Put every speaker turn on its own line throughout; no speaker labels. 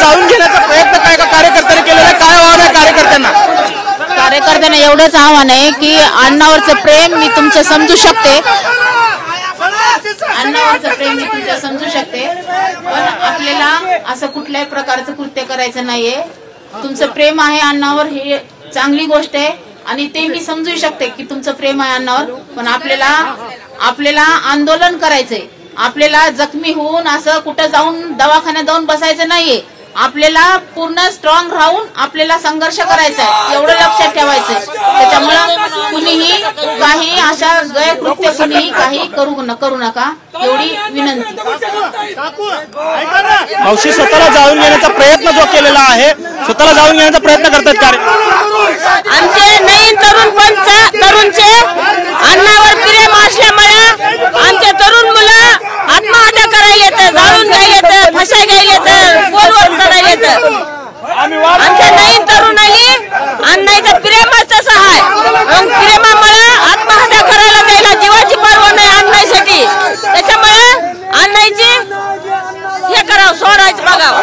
जाणून घेण्याचा प्रयत्न काय कार्यकर्त्यांनी केलेला, काय आव्हान आहे कार्यकर्त्यांना?
कार्यकर्त्यांना एवढंच आव्हान आहे की अण्णावरचं प्रेम मी तुमचं समजू शकते, अण्णावरचं प्रेम मी तुमचं समजू शकते, पण आपल्याला असं कुठल्याही प्रकारचं कृत्य करायचं नाहीये. तुमचं प्रेम आहे अण्णावर हे चांगली गोष्ट आहे आणि ते मी समजू शकते की तुमचं प्रेम आहे अण्णावर, पण आपल्याला आंदोलन करायचंय. आपल्याला जखमी होऊन असं कुठं जाऊन दवाखान्यात जाऊन बसायचं नाहीये. आपल्याला पूर्ण स्ट्रॉंग राहून आपल्याला संघर्ष करायचा आहे, एवढं लक्षात ठेवायचंय. त्याच्यामुळं कुणीही काही अशा गैरकृत्य कुणीही काही करू नका एवढी विनंती.
मावशी स्वतःला जाळून घेण्याचा प्रयत्न जो केलेला आहे, स्वतःला जाळून घेण्याचा प्रयत्न करतात कार्य
आमचे नवीन तरुणचे अण्णावर प्रेम असल्यामुळे आमचे तरुण मुलं आत्महत्या करायला येतं, जाळून घ्यायला येतं, फसाय घ्यायला येतं, फोनवर करायला येतं. आमच्या नवीन तरुणांनी अण्णाचं प्रेमच तसं आहे, मग प्रेमामुळे आत्महत्या करायला द्यायला जीवाची पर्वा नाही अण्णासाठी. त्याच्यामुळे अण्णाची हे करावं, सोडायचं बघावं.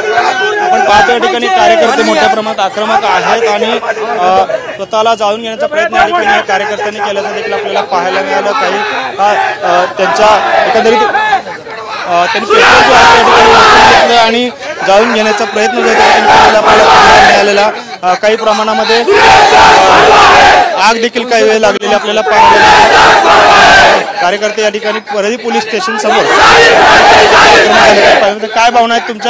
आपण पाहतो या ठिकाणी कार्यकर्ते मोठ्या प्रमाणात आक्रमक आहेत आणि स्वतःला जाळून घेण्याचा प्रयत्न या ठिकाणी कार्यकर्त्यांनी केल्याचं देखील आपल्याला पाहायला मिळालं. काही त्यांच्या एकंदरीत त्यांनी पेट्रोल जो आहे त्या ठिकाणी घेतलं आणि जाळून घेण्याचा प्रयत्न जो आपल्याला पाहायला मिळालेला. काही प्रमाणामध्ये आग देखील काही वेळ लागलेली आपल्याला पाहायला. कार्यकर्ते या ठिकाणी परळी पोलीस स्टेशन समोर काय भावना आहेत तुमच्या?